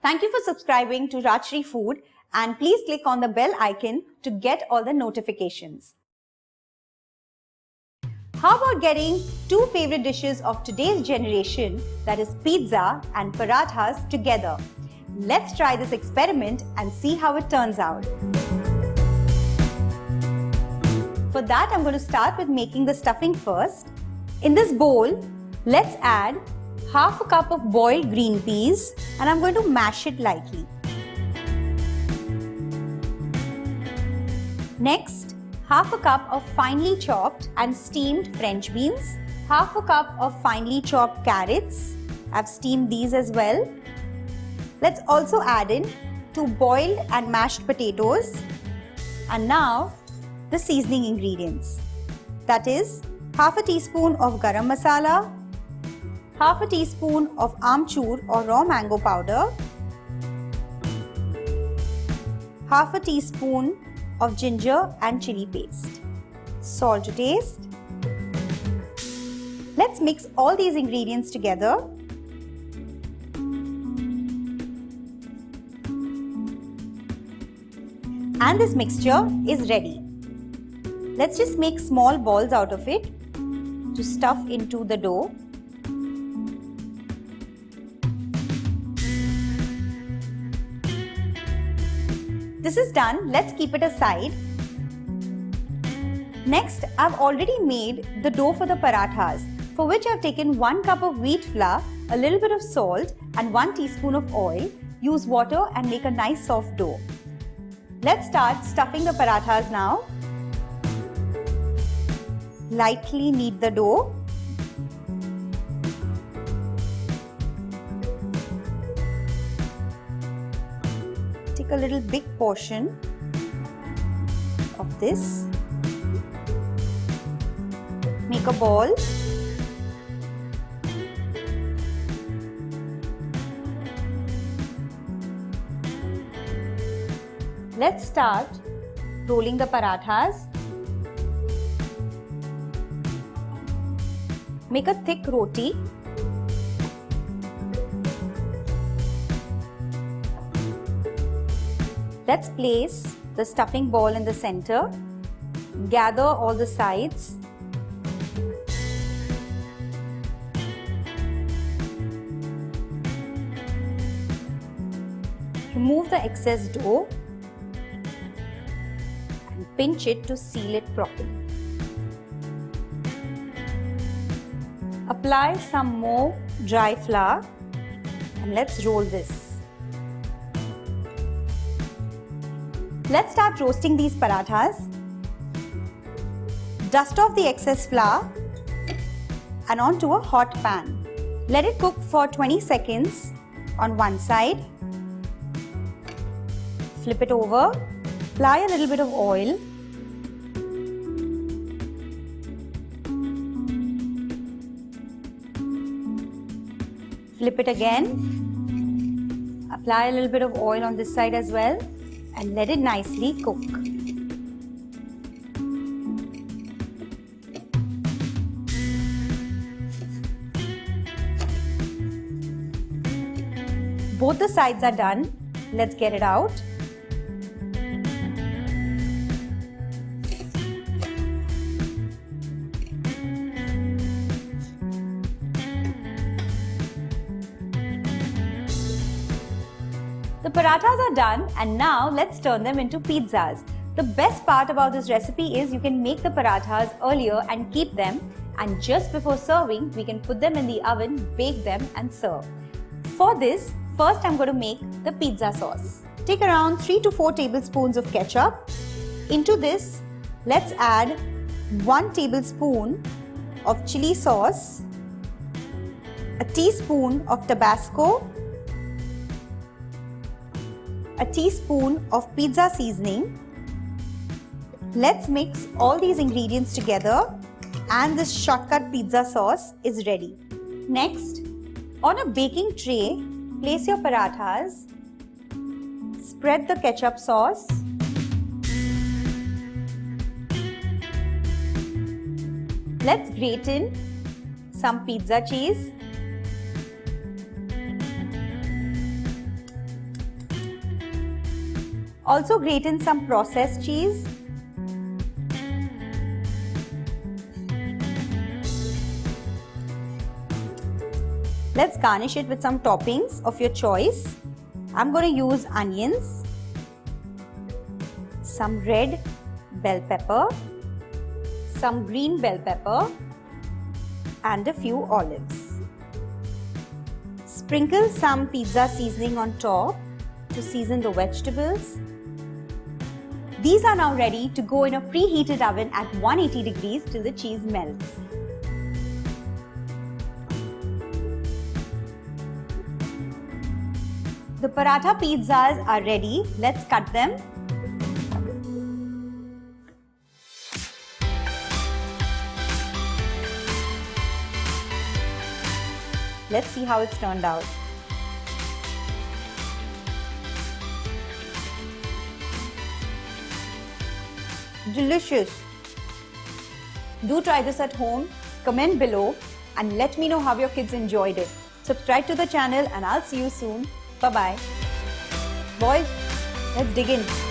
Thank you for subscribing to Rajshri Food and please click on the bell icon to get all the notifications. How about getting two favorite dishes of today's generation, that is pizza and parathas, together? Let's try this experiment and see how it turns out. For that, I'm going to start with making the stuffing first. In this bowl, let's add half a cup of boiled green peas and I'm going to mash it lightly. Next, half a cup of finely chopped and steamed French beans, half a cup of finely chopped carrots. I've steamed these as well. Let's also add in 2 boiled and mashed potatoes. And now, the seasoning ingredients. That is, half a teaspoon of Garam Masala, half a teaspoon of Amchur or raw mango powder, half a teaspoon of ginger and chilli paste, salt to taste. Let's mix all these ingredients together. And this mixture is ready. Let's just make small balls out of it to stuff into the dough. This is done. Let's keep it aside. Next, I've already made the dough for the parathas, for which I've taken 1 cup of wheat flour, a little bit of salt and 1 teaspoon of oil. Use water and make a nice soft dough. Let's start stuffing the parathas now. Lightly knead the dough. Take a little big portion of this. Make a ball. Let's start rolling the parathas. Make a thick roti. Let's place the stuffing ball in the center. Gather all the sides. Remove the excess dough and pinch it to seal it properly. Apply some more dry flour and let's roll this. Let's start roasting these parathas. Dust off the excess flour and onto a hot pan. Let it cook for 20 seconds on one side. Flip it over. Apply a little bit of oil. Flip it again. Apply a little bit of oil on this side as well and let it nicely cook. Both the sides are done. Let's get it out. The parathas are done and now let's turn them into pizzas. The best part about this recipe is you can make the parathas earlier and keep them, and just before serving we can put them in the oven, bake them and serve. For this, first I'm going to make the pizza sauce. Take around 3 to 4 tablespoons of ketchup. Into this, let's add 1 tablespoon of chili sauce, a teaspoon of Tabasco, a teaspoon of pizza seasoning. Let's mix all these ingredients together and this shortcut pizza sauce is ready. Next, on a baking tray, place your parathas, spread the ketchup sauce, let's grate in some pizza cheese, Also grate in some processed cheese. Let's garnish it with some toppings of your choice. I'm going to use onions, some red bell pepper, some green bell pepper, and a few olives. Sprinkle some pizza seasoning on top to season the vegetables. These are now ready to go in a preheated oven at 180 degrees till the cheese melts. The paratha pizzas are ready. Let's cut them. Let's see how it's turned out. Delicious. Do try this at home, comment below and let me know how your kids enjoyed it. Subscribe to the channel and I'll see you soon. Bye-bye. Boys, let's dig in.